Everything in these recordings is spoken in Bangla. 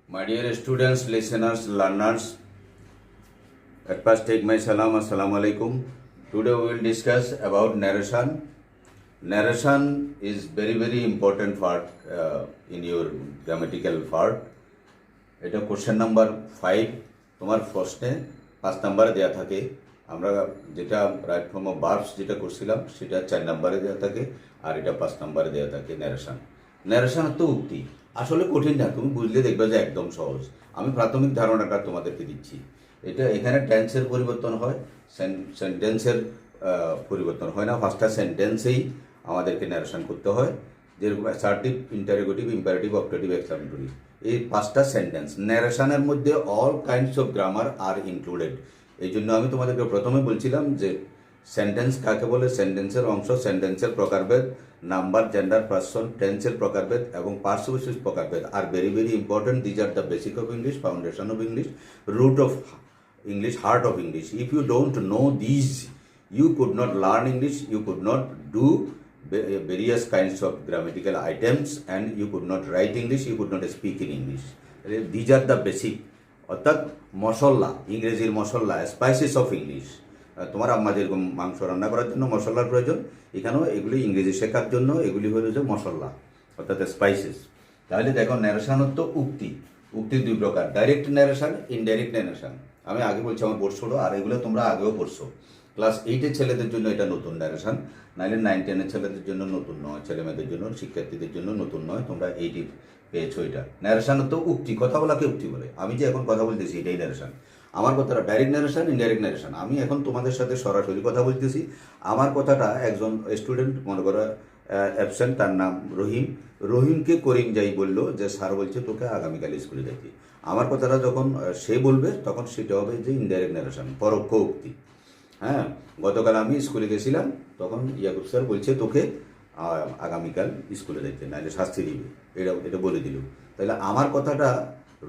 My dear students, listeners, learners, at first take my salam, assalamu alaikum. Today we will discuss about narration. Narration is very important part in your grammatical part. এটা কোশ্চেন নাম্বার 5 তোমার প্রশ্নে 5 নম্বরে দেয়া থাকে। আমরা যেটা রাইট ফর্ম অফ ভার্বস যেটা করছিলাম সেটা 4 নম্বরে দেয়া থাকে আর এটা 5 নম্বরে দেয়া থাকে ন্যারেশন। ন্যারেশন তো উক্তি আসলে কঠিন না, তুমি বুঝলে দেখবে যে একদম সহজ। আমি প্রাথমিক ধারণাটা তোমাদেরকে দিচ্ছি। এটা এখানে টেন্সের পরিবর্তন হয়, সেন্টেন্সের পরিবর্তন হয় না। ফার্স্টটা সেন্টেন্সেই আমাদেরকে ন্যারেশন করতে হয়, যেরকম assertive, interrogative, imperative, objective, exclamatory, এই 5টা সেন্টেন্স। ন্যারেশনের মধ্যে all kinds of grammar are included. এই জন্য আমি তোমাদেরকে প্রথমে বলছিলাম যে সেন্টেন্স কাকে বলে, সেন্টেন্সের অংশ, সেন্টেন্সের প্রকারভেদ, নাম্বার, জেন্ডার, পার্সন, টেন্সের প্রকারভেদ এবং পার্শ্ববিশেষ প্রকারভেদ are very important. These are the basic of English, foundation of English, root of English, heart of English. If you don't know these, you could not learn English, you could not do various kinds of grammatical items, and you could not write English, you could not speak in English. These are the basic, অর্থাৎ মশলা, ইংরেজির মশলা, স্পাইসেস অফ ইংলিশ। তোমার আম্মা যেরকম মাংস রান্না করার জন্য মশলার প্রয়োজন, এখানেও এগুলি ইংরেজি শেখার জন্য এগুলি হলো যে মশলা, অর্থাৎ স্পাইসেস। তাহলে দেখো ন্যারেশন তো উক্তি, উক্তির 2 প্রকার, ডাইরেক্ট ন্যারেশন, ইনডাইরেক্ট ন্যারেশন। আমি আগে বলছি আমার বোর্ড ছোটো, আর এগুলো তোমরা আগেও পড়ছো। ক্লাস 8-এর ছেলেদের জন্য এটা নতুন ন্যারেশন, নাইলে 9-10-এর ছেলেদের জন্য নতুন নয়, ছেলেমেয়েদের জন্য, শিক্ষার্থীদের জন্য নতুন নয়। তোমরা 8 পেয়েছো এটা। ন্যারেশন তো উক্তি, কথা বলাকে উক্তি বলে। আমি যে এখন কথা বলতেছি এটাই ন্যারেশন। আমার কথাটা ডাইরেক্ট ন্যারেশন, ইনডাইরেক্ট ন্যারেশন। আমি এখন তোমাদের সাথে সরাসরি কথা বলতেছি। আমার কথাটা একজন স্টুডেন্ট, মনে করো অ্যাবসেন্ট, তার নাম রহিম, রহিমকে করিম যাই বললো যে স্যার বলছে তোকে আগামীকাল স্কুলে যাইতে। আমার কথাটা যখন সে বলবে তখন সেটা হবে যে ইনডাইরেক্ট ন্যারেশন, পরোক্ষ উক্তি। হ্যাঁ, গতকাল আমি স্কুলে গেছিলাম, তখন ইয়াকুব স্যার বলছে তোকে আগামীকাল স্কুলে যাইতে, নাহলে শাস্তি দিবে, এটা বলে দিল। তাহলে আমার কথাটা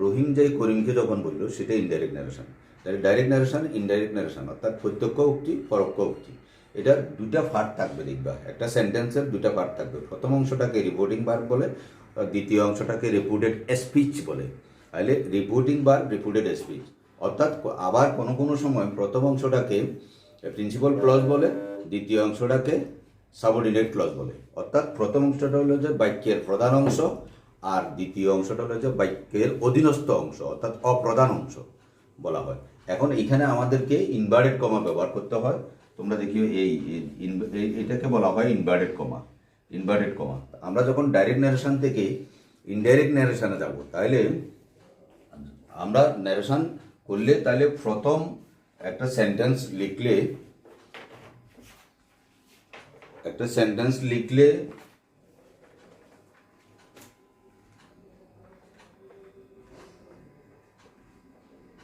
রহিম যাই করিমকে যখন বললো সেটা ইনডাইরেক্ট ন্যারেশন। তাহলে ডাইরেক্ট ন্যারেশন, ইনডাইরেক্ট ন্যারেশন, অর্থাৎ প্রত্যক্ষ উক্তি, পরোক্ষ উক্তি। এটার 2টা পার্ট থাকবে, দেখবা একটা সেন্টেন্সের 2টা পার্ট থাকবে। প্রথম অংশটাকে রিপোর্টিং ভার্ব বলে, দ্বিতীয় অংশটাকে রিপোর্টেড স্পিচ বলে। তাহলে রিপোর্টিং ভার্ব, রিপোর্টেড স্পিচ, অর্থাৎ আবার কোনো সময় প্রথম অংশটাকে প্রিন্সিপাল ক্লজ বলে, দ্বিতীয় অংশটাকে সাবঅর্ডিনেট ক্লজ বলে। অর্থাৎ প্রথম অংশটা হলো যে বাক্যের প্রধান অংশ, আর দ্বিতীয় অংশটা হলো যে বাক্যের অধীনস্থ অংশ, অর্থাৎ অপ্রধান অংশ বলা হয়। এখন এখানে আমাদেরকে ইনভার্টেড কমা ব্যবহার করতে হয়। তোমরা দেখিও এটাকে বলা হয় ইনভার্টেড কমা। ইনভার্টেড কমা আমরা যখন ডাইরেক্ট ন্যারেশন থেকে ইনডাইরেক্ট ন্যারেশনে যাব, তাহলে আমরা ন্যারেশন করলে তাহলে প্রথম একটা সেন্টেন্স লিখলে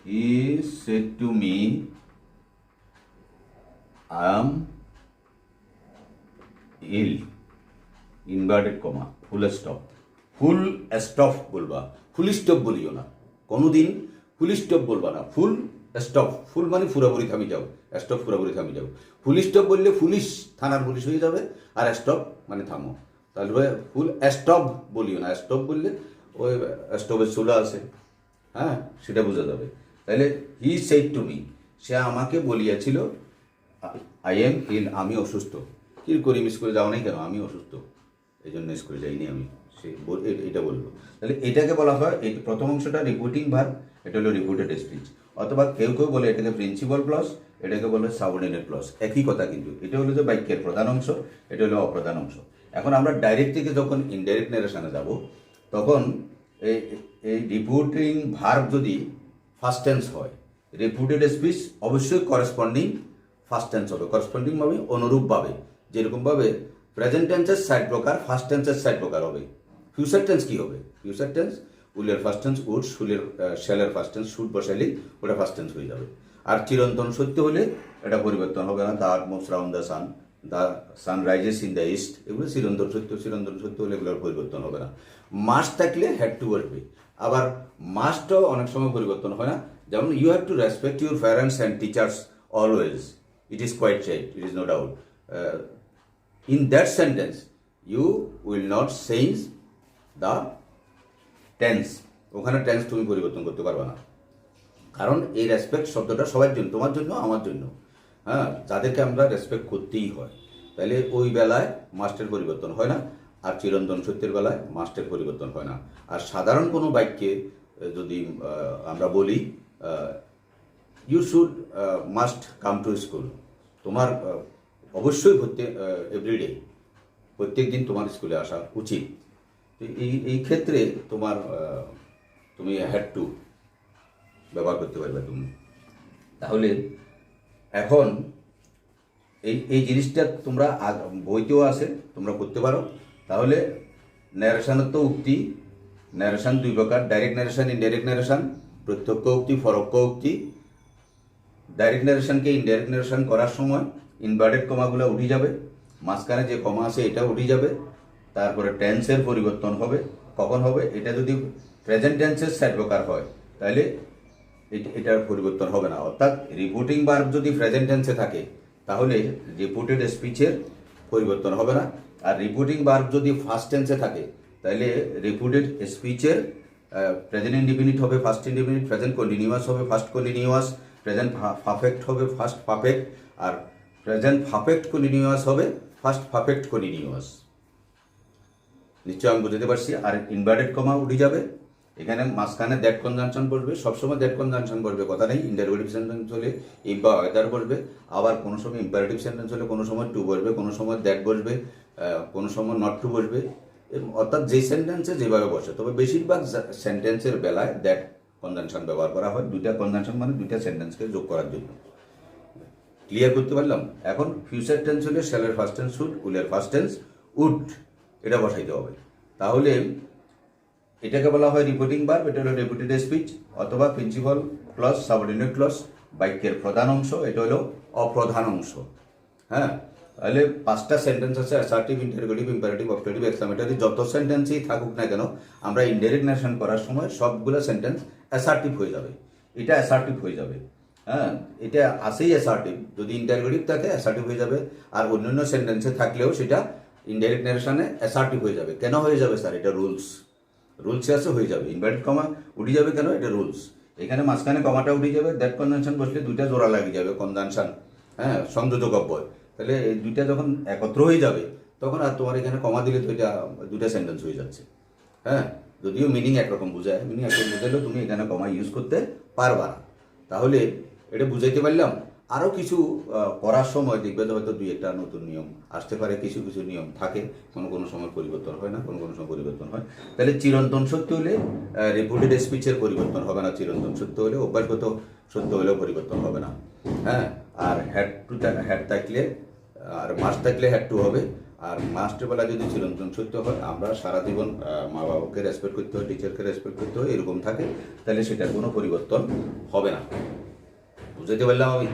He said to me, I am ill, inverted comma, full stop. Full stop বলবা, ফুল স্টপ বলিও না কোনোদিন, ফুল স্টপ বলবা না, ফুল স্টপ। ফুল মানে পুরোপুরি থামি যাও, স্টপ পুরোপুরি থামি যাও। ফুল স্টপ বললে পুলিশ, থানার পুলিশ হয়ে যাবে, আর স্টপ মানে থামো। তাহলে ফুল স্টপ বলিও না, স্টপ বললে ওই স্টপের চুলা আছে, হ্যাঁ, সেটা বোঝা যাবে। তাহলে হি সেড টু মি, সে আমাকে বলিয়াছিল, আই এম ইল, আমি অসুস্থ। কি করি, স্কুলে যাও নাই কেন? আমি অসুস্থ, এই জন্য স্কুলে যাইনি আমি, সে এটা বলবো। তাহলে এটাকে বলা হয়, এই প্রথম অংশটা রিপোর্টিং ভার্ব, এটা হলো রিপোর্টেড স্পিচ। অথবা কেউ বলে এটাকে প্রিন্সিপাল ক্লজ, এটাকে বলে সাবঅর্ডিনেট ক্লজ, একই কথা কিন্তু। এটা হলো যে বাক্যের প্রধান অংশ, এটা হলো অপ্রধান অংশ। এখন আমরা ডাইরেক্ট থেকে যখন ইনডাইরেক্ট ন্যারেশনে যাব, তখন এই রিপোর্টিং ভার্ব যদি ফার্স্ট টেন্স হয়, রিপোর্টেড স্পিচ অবশ্যই করেসপন্ডিং ফার্স্ট টেন্স হবে, করেসপন্ডিংভাবে, অনুরূপভাবে। যেরকমভাবে প্রেজেন্ট টেন্সের 4 প্রকার, ফার্স্ট টেন্সের 4 প্রকার হবে। ফিউচার টেন্স কি হবে? ফিউচার টেন্স উইলের ফার্স্ট টেন্স উড, শ্যালের ফার্স্ট টেন্স শুড বসাইলেই ওটা ফার্স্ট টেন্স হয়ে যাবে। আর চিরন্তন সত্য হলে এটা পরিবর্তন হবে না। The moves round the sun, the sun rises in the east, এগুলো চিরন্তন সত্য হলে এগুলোর পরিবর্তন হবে না। মাস্ট থাকলে হ্যাড টু বসবে। আবার মাস্টও অনেক সময় পরিবর্তন হয় না, যেমন you have to respect your parents and teachers always, it is quite right, it is no doubt. In that sentence, you will not change the tense, ওখানে টেন্স তুমি পরিবর্তন করতে পারবে না, কারণ এই রেসপেক্ট শব্দটা সবার জন্য, তোমার জন্য, আমার জন্য, হ্যাঁ, যাদেরকে আমরা রেসপেক্ট করতেই হয়। তাহলে ওই বেলায় মাস্টের পরিবর্তন হয় না, আর চিরন্তন সত্যের বেলায় মাস্টের পরিবর্তন হয় না। আর সাধারণ কোনো বাক্যে যদি আমরা বলি you should must come to school, তোমার অবশ্যই এভরিডে, প্রত্যেক দিন তোমার স্কুলে আসা উচিত। এই ক্ষেত্রে তুমি হ্যাড টু ব্যবহার করতে পারবে তুমি। তাহলে এখন এই জিনিসটা তোমরা বইতেও আছে, তোমরা করতে পারো। তাহলে ন্যারেশনের তো উক্তি, ন্যারেশন দুই প্রকার, ডাইরেক্ট ন্যারেশন, ইনডাইরেক্ট ন্যারেশন, প্রত্যক্ষ উক্তি, পরোক্ষ উক্তি। ডাইরেক্ট ন্যারেশনকে ইনডাইরেক্ট ন্যারেশন করার সময় ইনভার্টেড কমাগুলো উঠে যাবে, মাঝখানে যে কমা আছে এটা উঠে যাবে, তারপরে টেন্সের পরিবর্তন হবে। কখন হবে? এটা যদি প্রেজেন্ট টেন্সের সাইড প্রকার হয় তাহলে এটার পরিবর্তন হবে না। অর্থাৎ রিপোর্টিং ভার্ব যদি প্রেজেন্ট টেন্সে থাকে তাহলে রিপোর্টেড স্পিচের পরিবর্তন হবে না। আর রিপোর্টিং ভার্ব যদি ফার্স্ট টেন্সে থাকে তাহলে রিপোর্টেড স্পিচের প্রেজেন্ট ইনডিফিনিট হবে ফার্স্ট ইনডিফিনিট, প্রেজেন্ট কন্টিনিউয়াস হবে ফার্স্ট কন্টিনিউয়াস, প্রেজেন্ট পারফেক্ট হবে ফার্স্ট পারফেক্ট, আর প্রেজেন্ট পারফেক্ট কন্টিনিউয়াস হবে ফার্স্ট পারফেক্ট কন্টিনিউয়াস। নিশ্চয় আমি বুঝতে পারছি। আর ইনভার্টেড কমা উঠে যাবে, এখানে মাঝখানে দ্যাট কনজাংশন বসবে, সবসময় দ্যাট কনজাংশন বসবে, কথা নেই। ইন্টারোগেটিভ সেন্টেন্স হলে ইফ বা ওয়েদার বসবে, আবার কোনো সময় ইম্পারেটিভ সেন্টেন্স হলে কোনো সময় টু বসবে, কোনো সময় দ্যাট বসবে, কোনো সময় নট টু বসবে। অর্থাৎ যে সেন্টেন্সে যেভাবে বসে, তবে বেশিরভাগ সেন্টেন্সের বেলায় দ্যাট কনজাংশন ব্যবহার করা হয়। দুইটা কনজাংশন মানে দুইটা সেন্টেন্সকে যোগ করার জন্য। ক্লিয়ার করতে পারলাম? এখন ফিউচার টেন্স হলে শ্যালের ফার্স্ট টেন্স শুড, উইলের ফার্স্ট টেন্স উড, এটা বসাইতে হবে। তাহলে এটাকে বলা হয় রিপোর্টিং ভার্ব, এটা হলো রিপোর্টেড স্পিচ অথবা প্রিন্সিপাল ক্লজ, সাবঅর্ডিনেট ক্লজ, বাক্যের প্রধান অংশ, এটা হলো অপ্রধান অংশ। হ্যাঁ, তাহলে 5টা সেন্টেন্স আছে, assertive, interrogative, imperative, objective, exclamatory. যত সেন্টেন্সই থাকুক না কেন, আমরা ইনডাইরেক্ট ন্যারেশন করার সময় সবগুলো সেন্টেন্স অ্যাসার্টিভ হয়ে যাবে, এটা অ্যাসার্টিভ হয়ে যাবে। হ্যাঁ, এটা আসেই অ্যাসার্টিভ, যদি ইন্টারোগেটিভ থাকে অ্যাসার্টিভ হয়ে যাবে, আর অন্যান্য সেন্টেন্সে থাকলেও সেটা ইনডাইরেক্ট ন্যারেশনে অ্যাসার্টিভ হয়ে যাবে। কেন হয়ে যাবে স্যার? এটা রুলসে আছে, হয়ে যাবে। ইনভার্টেড কমা উঠে যাবে কেন? এটা রুলস। এখানে মাঝখানে কমাটা উঠে যাবে, দ্যাট কনজাংশন বসলে দুইটা জোড়া লাগিয়ে যাবে, কনজাংশন, হ্যাঁ, সংযোজক অব্যয়। তাহলে এই দুইটা যখন একত্র হয়ে যাবে তখন আর তোমার এখানে কমা দিলে তো এটা দুইটা সেন্টেন্স হয়ে যাচ্ছে। হ্যাঁ, যদিও মিনিং একরকম বোঝায়, মিনিং একরকম বোঝালেও তুমি এখানে কমা ইউজ করতে পারবা না। তাহলে এটা বুঝাইতে পারলাম। আরও কিছু করার সময় দেখবে যে হয়তো দুই একটা নতুন নিয়ম আসতে পারে, কিছু কিছু নিয়ম থাকে, কোনো সময় পরিবর্তন হয় না, কোনো সময় পরিবর্তন হয়। তাহলে চিরন্তন সত্য হলে রিপোর্টেড স্পিচের পরিবর্তন হবে না, চিরন্তন সত্য হলে, অভ্যাসগত সত্য হলেও পরিবর্তন হবে না। হ্যাঁ, আর হ্যাড থাকলে আর মাস্ট থাকলে হ্যাড টু হবে। আর মাস্টের বেলা যদি চিরন্তন সত্য হয়, আমরা সারা জীবন মা বাবাকে রেসপেক্ট করতে হয়, টিচারকে রেসপেক্ট করতে হয়, এরকম থাকে, তাহলে সেটার কোনো পরিবর্তন হবে না। বুঝতে পারলাম আমি?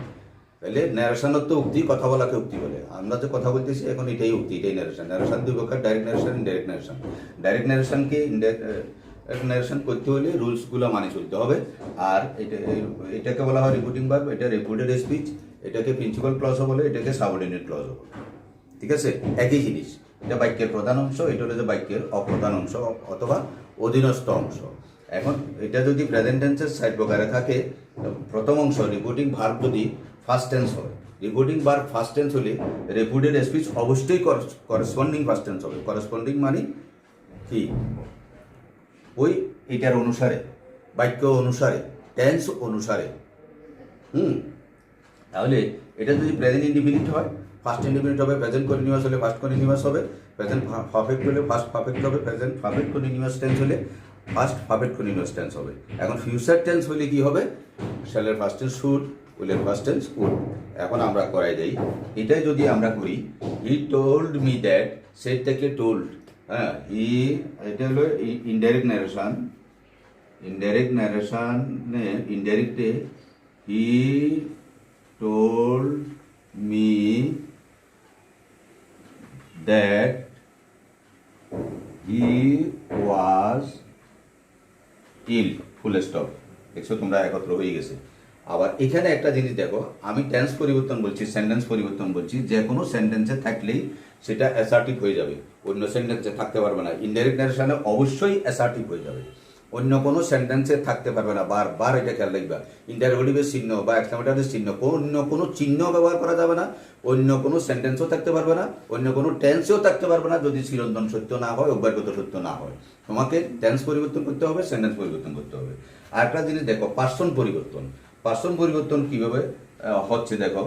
তাহলে ন্যারেশনের তো উক্তি, কথা বলাকে উক্তি বলে। আমরা যে কথা বলতেছি এখন এটাই উক্তি, এটাই ন্যারেশন। ন্যারেশন দুই প্রকার, direct narration, indirect narration. Direct ন্যারেশনকে ন্যারেশন করতে হলে রুলসগুলো মানে চলতে হবে। আর এটাকে বলা হয় রিপোর্টিং ভার্ব, এটা রিপোর্টেড স্পিচ, এটাকে প্রিন্সিপাল ক্লজও বলে, এটাকে সাবঅর্ডিনেট ক্লজও বলে। ঠিক আছে, একই জিনিস। এটা বাক্যের প্রধান অংশ, এটা হলো যে বাক্যের অপ্রধান অংশ অথবা অধীনস্থ অংশ। এখন এটা যদি প্রেজেন্ট টেন্সের সাইড প্রকারে থাকে, প্রথম অংশ রিপোর্টিং ভার্ব যদি ফার্স্ট টেন্স হয়, রিপোর্টিং ভার্ব ফার্স্ট টেন্স হলে রিপোর্টেড স্পিচ অবশ্যই করেসপন্ডিং ফার্স্ট টেন্স হবে। করেসপন্ডিং মানে কি? ওই এটার অনুসারে, বাক্য অনুসারে, টেন্স অনুসারে। তাহলে এটা যদি প্রেজেন্ট ইনডিফিনিট হয়, ফার্স্ট ইনডিফিনিট হবে, প্রেজেন্ট কন্টিনিউয়াস হলে ফার্স্ট কন্টিনিউয়াস হবে, প্রেজেন্ট পারফেক্ট হলে ফার্স্ট পারফেক্ট হবে, প্রেজেন্ট পারফেক্ট কন্টিনিউয়াস টেন্স হলে ফার্স্ট পারফেক্ট কন্টিনিউয়াস টেন্স হবে। এখন ফিউচার টেন্স হলে কি হবে? শ্যালের ফার্স্ট টেন্স শুড, উইলের ফার্স্ট টেন্স উড। এখন আমরা করাই যাই, এটাই যদি আমরা করি, he told me that, said থেকে টোল্ড। হ্যাঁ, এটা হলো ইনডাইরেক্ট ন্যারেশন। ইনডাইরেক্টে he told me that he was ill, full stop. দেখছো তোমরা একত্র হয়ে গেছে। আবার এখানে একটা জিনিস দেখো, আমি টেন্স পরিবর্তন বলছি, সেন্টেন্স পরিবর্তন বলছি, যে কোনো সেন্টেন্সে থাকলেই সেটা অ্যাসার্টিভ হয়ে যাবে, অন্য সেন্টেন্সে থাকতে পারবে না। ইনডাইরেক্ট ন্যারেশনে অবশ্যই অ্যাসার্টিভ হয়ে যাবে। অন্য কোনো সেন্টেন্সে থাকতে পারবে না। বারবার এটা খেয়াল রাখবা। ইন্টারোগেটিভের চিহ্ন বা এক্সক্লেমেটরের চিহ্ন অন্য কোনো চিহ্ন ব্যবহার করা যাবে না, অন্য কোনো সেন্টেন্সও থাকতে পারবে না, অন্য কোনো টেন্সেও থাকতে পারবে না যদি চিরন্তন সত্য না হয়, অব্যর্গত সত্য না হয়। তোমাকে টেন্স পরিবর্তন করতে হবে, সেন্টেন্স পরিবর্তন করতে হবে। আর একটা জিনিস দেখো, পার্সন পরিবর্তন। পার্সন পরিবর্তন কিভাবে হচ্ছে দেখো,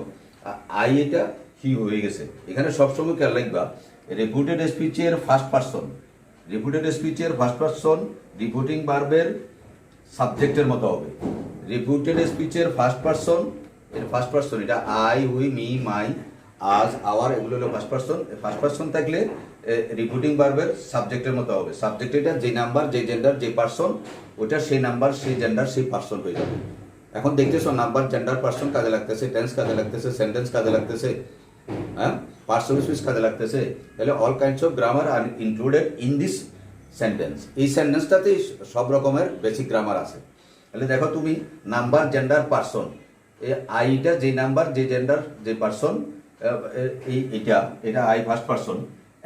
আই এটা হি হয়ে গেছে। এখানে সবসময় খেয়াল রাখবা, রিপিটেড স্পিচের ফার্স্ট পার্সন, রিপিটেড স্পিচের ফার্স্ট পার্সন রিপিটিং ভার্বের সাবজেক্টের মতো হবে। রিপিটেড স্পিচের ফার্স্ট পার্সন, এর ফার্স্ট পার্সন এটা I, we, me, my, us, our, এগুলো হলো ফার্স্ট পার্সন। ফার্স্ট পার্সন থাকলে রিপিটিং ভার্বের সাবজেক্টের মতো হবে। সাবজেক্ট এটা যে নাম্বার, যে জেন্ডার, যে পার্সন, ওটা সেই নাম্বার, সেই জেন্ডার, সেই পার্সন হয়ে যাবে। এখন দেখতেছো নাম্বার, জেন্ডার, পার্সন কাজে লাগতেছে, টেন্স কাজে লাগতেছে, সেন্টেন্স কাজে লাগতেছে, হ্যাঁ, পার্সন স্পিচ কাজে লাগতেছে। তাহলে all kinds of grammar are included in this sentence. এই সেন্টেন্সটাতেই সব রকমের বেসিক গ্রামার আছে। তাহলে দেখো তুমি নাম্বার, জেন্ডার, পার্সন, এই আইটা যে নাম্বার, যে জেন্ডার, যে পার্সন, এটা আই ফার্স্ট পার্সন।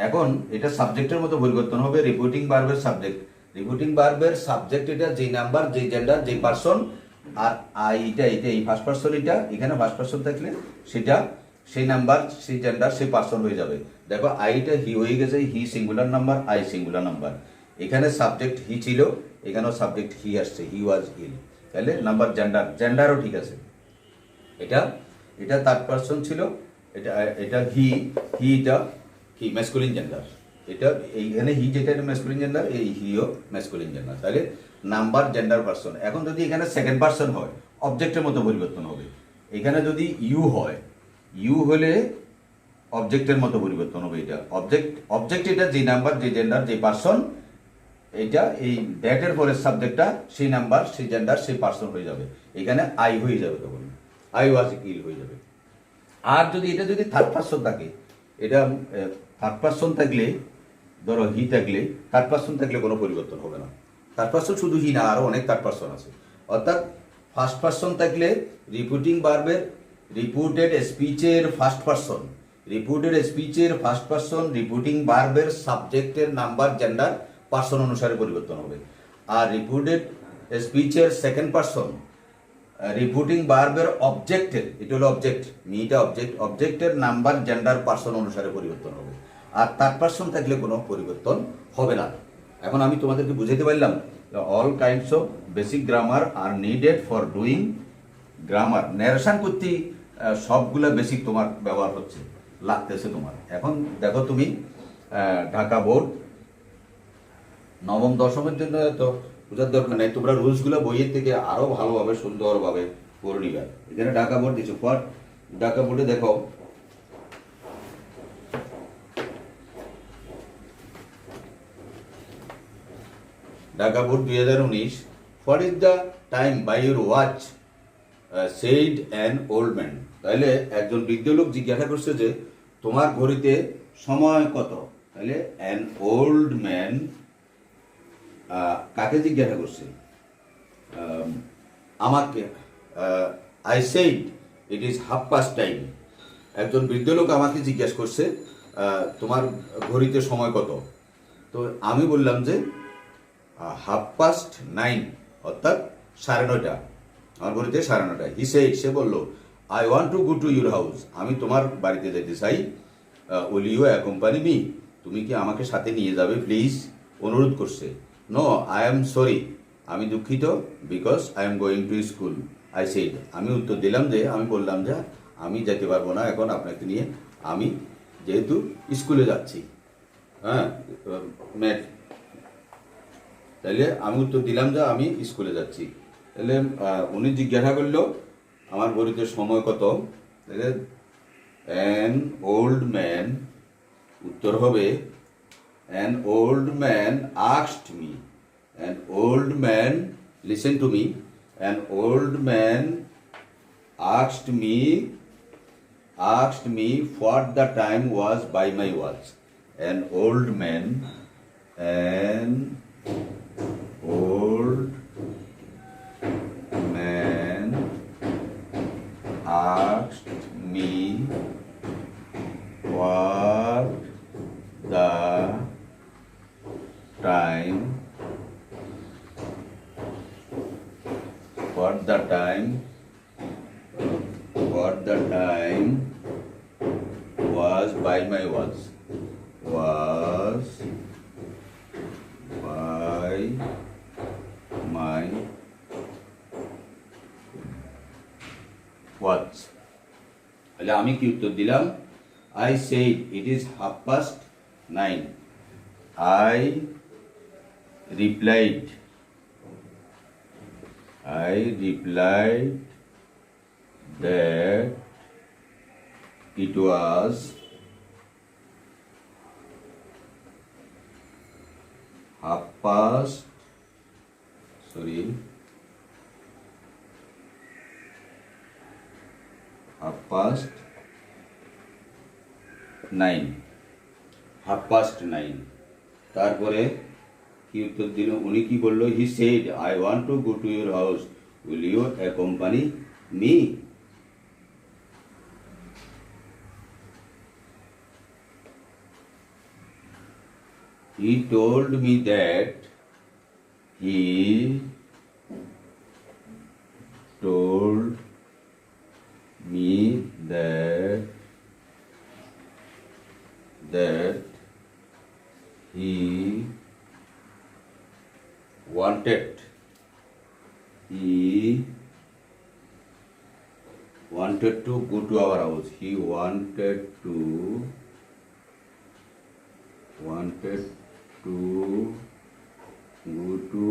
এখন এটা সাবজেক্টের মতো পরিবর্তন হবে, রিপিটিং ভার্বের সাবজেক্ট। রিপিটিং ভার্বের সাবজেক্ট এটা যে নাম্বার, যে জেন্ডার, যে পার্সন, আর আইটা এটা এই ফার্স্ট পার্সন, এটা এখানে ফার্স্ট পার্সন থাকলে সেটা সেই নাম্বার, সেই জেন্ডার, সেই পার্সন হয়ে যাবে। দেখো আইটা হি হয়ে গেছে, he singular number, I singular number. এখানে সাবজেক্ট হি ছিল, এখানেও সাবজেক্ট হি আসছে, হি ওয়াজ ইল। তাহলে নাম্বার, জেন্ডার, জেন্ডারও ঠিক আছে। এটা থার্ড পার্সন ছিল, এটা হি, এটা হি ম্যাসকুলিন জেন্ডার। এটা এইখানে হি যেটা ম্যাসকুলিন জেন্ডার, এই হিও ম্যাসকুলিন জেন্ডার। তাহলে নাম্বার, জেন্ডার, পার্সন। এখন যদি এখানে সেকেন্ড পার্সন হয়, অবজেক্টের মতো পরিবর্তন হবে। এখানে যদি ইউ হয়, ইউ হলে অবজেক্টের মতো পরিবর্তন হবে। এটা অবজেক্ট এটা যে নাম্বার, যে জেন্ডার, যে পার্সন, এটা এই দ্যাটের পরে সাবজেক্টটা সেই নাম্বার, সেই জেন্ডার, সেই পার্সন হয়ে যাবে। এখানে আই হয়ে যাবে, তখন আই ওয়াজ ইল হয়ে যাবে। আর যদি এটা যদি থার্ড পার্সন থাকে, এটা থার্ড পার্সন থাকলে, ধরো হি থাকলে, থার্ড পার্সন থাকলে কোনো পরিবর্তন হবে না। থার্ড পার্সন শুধু হি না, আরও অনেক থার্ড পার্সন আছে। অর্থাৎ ফার্স্ট পার্সন থাকলে রিপিটিং ভার্বের, রিপিটেড স্পিচের ফার্স্ট পার্সন, রিপিটেড স্পিচের ফার্স্ট পার্সন রিপিটিং ভার্বের সাবজেক্টের নাম্বার, জেন্ডার, পার্সন অনুসারে পরিবর্তন হবে। আর রিপিটেড স্পিচের সেকেন্ড পার্সন রিপিটিং ভার্বের অবজেক্টের, এটা হলো অবজেক্ট, মিটা অবজেক্ট, অবজেক্টের নাম্বার, জেন্ডার, পার্সন অনুসারে পরিবর্তন হবে। আর থার্ড পার্সন থাকলে কোনো পরিবর্তন হবে না। এখন আমি তোমাদেরকে বুঝাইতে পারলাম, all kinds of basic grammar are needed for doing grammar. Narration করতে সবগুলা বেসিক তোমার ব্যবহার হচ্ছে, লাগতেছে তোমার। এখন দেখো তুমি ঢাকা বোর্ড নবম দশমের জন্য তো বোঝার দরকার নেই, তোমরা রুলসগুলো বইয়ের থেকে আরো ভালোভাবে সুন্দরভাবে পড়ে নিবে। এখানে ঢাকা বোর্ড দিচ্ছ, ফর ঢাকা বোর্ডে দেখো Dhaka board 2019, what is the time by your watch said an old man. তাহলে একজন বৃদ্ধ লোক জিজ্ঞাসা করছে যে তোমার ঘড়িতে সময় কত। তাহলে অ্যান ওল্ড ম্যান কাকে জিজ্ঞাসা করছে? আমাকে। I said it is half past time. একজন বৃদ্ধ লোক আমাকে জিজ্ঞাসা করছে তোমার ঘড়িতে সময় কত। তো আমি বললাম যে 9:30, অর্থাৎ 9:30। আমার ঘড়িতে 9:30। হি সেইড, সে বলল, I want to go to your house, আমি তোমার বাড়িতে যেতে চাই। উইল ইউ অ্যাকম্পানি মি, তুমি কি আমাকে সাথে নিয়ে যাবে প্লিজ, অনুরোধ করছে। নো আই এম সরি, আমি দুঃখিত, because I am going to school. I said, আমি উত্তর দিলাম যে, আমি বললাম যে আমি যেতে পারবো না এখন আপনাকে নিয়ে, আমি যেহেতু স্কুলে যাচ্ছি। হ্যাঁ, ম্যাট। তাহলে আমি উত্তর দিলাম যে আমি স্কুলে যাচ্ছি। তাহলে উনি জিজ্ঞাসা করলো আমার ঘড়িতে সময় কত। তাহলে অ্যান ওল্ড ম্যান, উত্তর হবে an old man asked me, an old man, listen to me, an old man asked me what the time was by my watch. An old man asked me what the time what the time was by my watch তাহলে আমি কি উত্তর দিলাম? I said it is 9:30. I replied that it was 9:30. তারপরে কি উত্তর দিল? উনি কি বললো? He said I want to go to your house, will you accompany me? He told me that he wanted to go to our house. He wanted to go to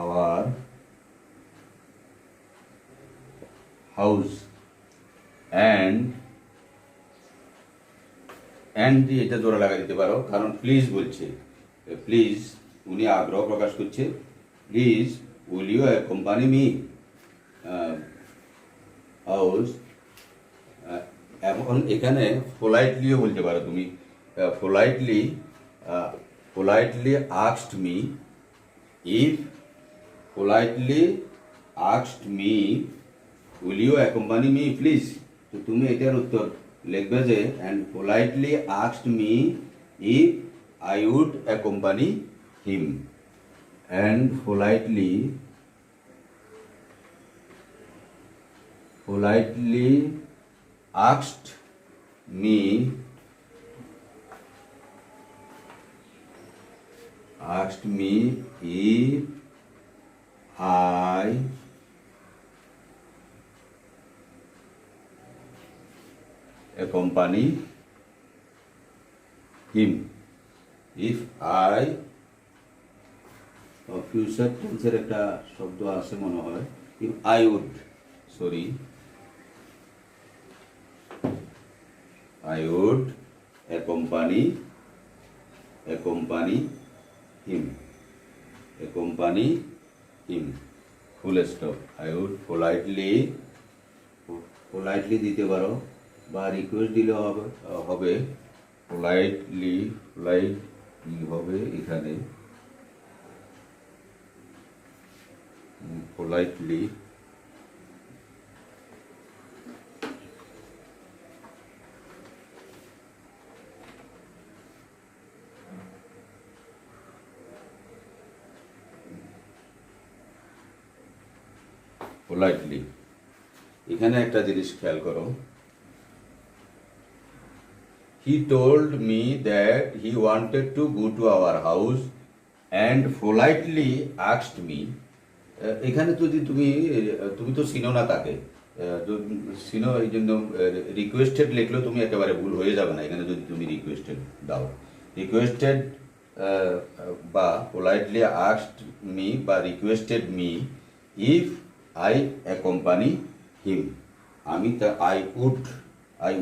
our house and দিয়ে এটা জোড়া লাগা দিতে পারো, কারণ প্লিজ বলছে। প্লিজ উনি আগ্রহ প্রকাশ করছে, please will you accompany me house. এখন এখানে পোলাইটলিও বলতে পারো তুমি, politely asked me will you accompany me please। তো তুমি এটার উত্তর লিখবে যে and politely asked me if I would accompany him, and politely asked me if I accompany him, if I future টেন্সের একটা শব্দ আছে মনে হয়, if I would accompany him, full stop। I would politely দিতে পারো বা রিকোয়েস্ট দিলে হবে politely হবে এখানে politely এখানে একটা জিনিস খেয়াল করো, he told me that he wanted to go to our house and politely asked me। এখানে যদি তুমি তো চিনো না তাকে, চিনো, এই জন্য রিকোয়েস্টেড লিখলেও তুমি একেবারে ভুল হয়ে যাবে না। এখানে যদি তুমি রিকোয়েস্টেড দাও, রিকোয়েস্টেড বা পোলাইটলি আস্কড মি বা requested me if I accompany him. আমি তা আই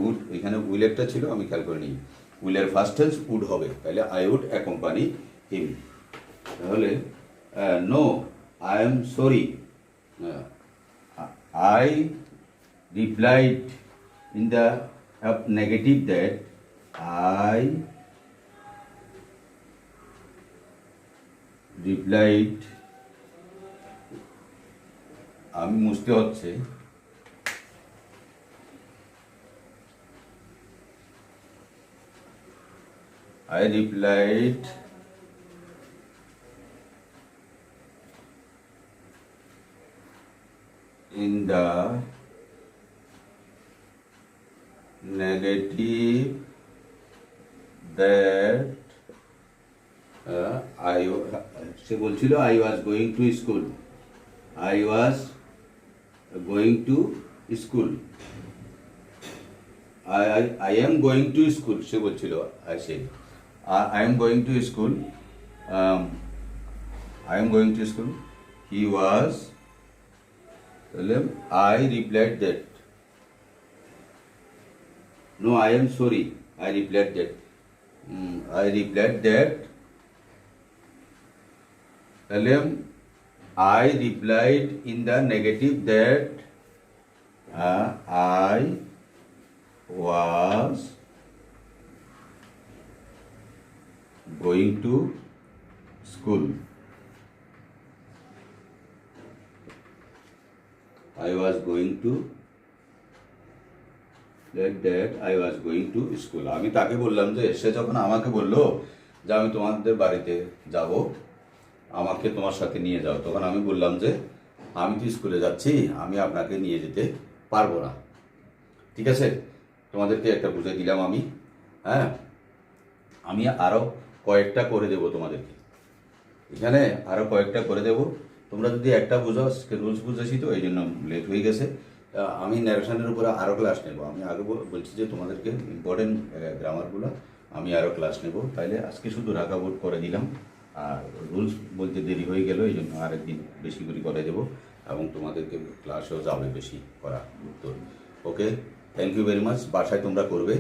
উড এখানে উইল একটা ছিল, আমি খেয়াল করে নিই, উইলের ফার্স্ট টেন্স উড হবে, তাহলে আই উড অ্যাকম্পানি হিম। তাহলে no I am sorry, I replied in the negative that I replied, আমি মুছতে হচ্ছে, I replied in the negative that সে বলছিল I was going to school. I was going to school. I am going to school. সে বলছিল I said I am going to school. I am going to school. He was. I replied that. No, I am sorry. I replied that. I replied that. I replied in the negative that I was going to school. I was going to that I was going to school. আমি তাকে বললাম যে সে যখন আমাকে বললো যে আমি তোমাদের বাড়িতে যাব, আমাকে তোমার সাথে নিয়ে যাও, তখন আমি বললাম যে আমি তো স্কুলে যাচ্ছি, আমি আপনাকে নিয়ে যেতে পারবো না। ঠিক আছে, তোমাদেরকে একটা বুঝে দিলাম আমি। হ্যাঁ, আমি আরও কয়েকটা করে দেবো তোমাদেরকে, এখানে আরও কয়েকটা করে দেবো। তোমরা যদি একটা বুঝো, রুলস বুঝেছি তো এই জন্য লেট হয়ে গেছে। আমি ন্যারেশনের উপরে আরও ক্লাস নেব। আমি আগে বলছি যে তোমাদেরকে ইম্পর্টেন্ট গ্রামারগুলো আমি আরও ক্লাস নেব, তাইলে আজকে শুধু ঢাকা বোর্ড করে দিলাম। আর রুলস বলতে দেরি হয়ে গেল, এই জন্য আরেকদিন বেশি করে করে দেবো এবং তোমাদেরকে ক্লাসেও যাবে বেশি করা উত্তর। ওকে, থ্যাংক ইউ ভেরি মাচ। বাসায় তোমরা করবে,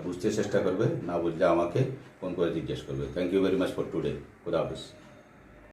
বুঝতে চেষ্টা করবে, না বুঝলে আমাকে ফোন করে জিজ্ঞেস করবে। Thank you very much for today. খুদা হাফেজ।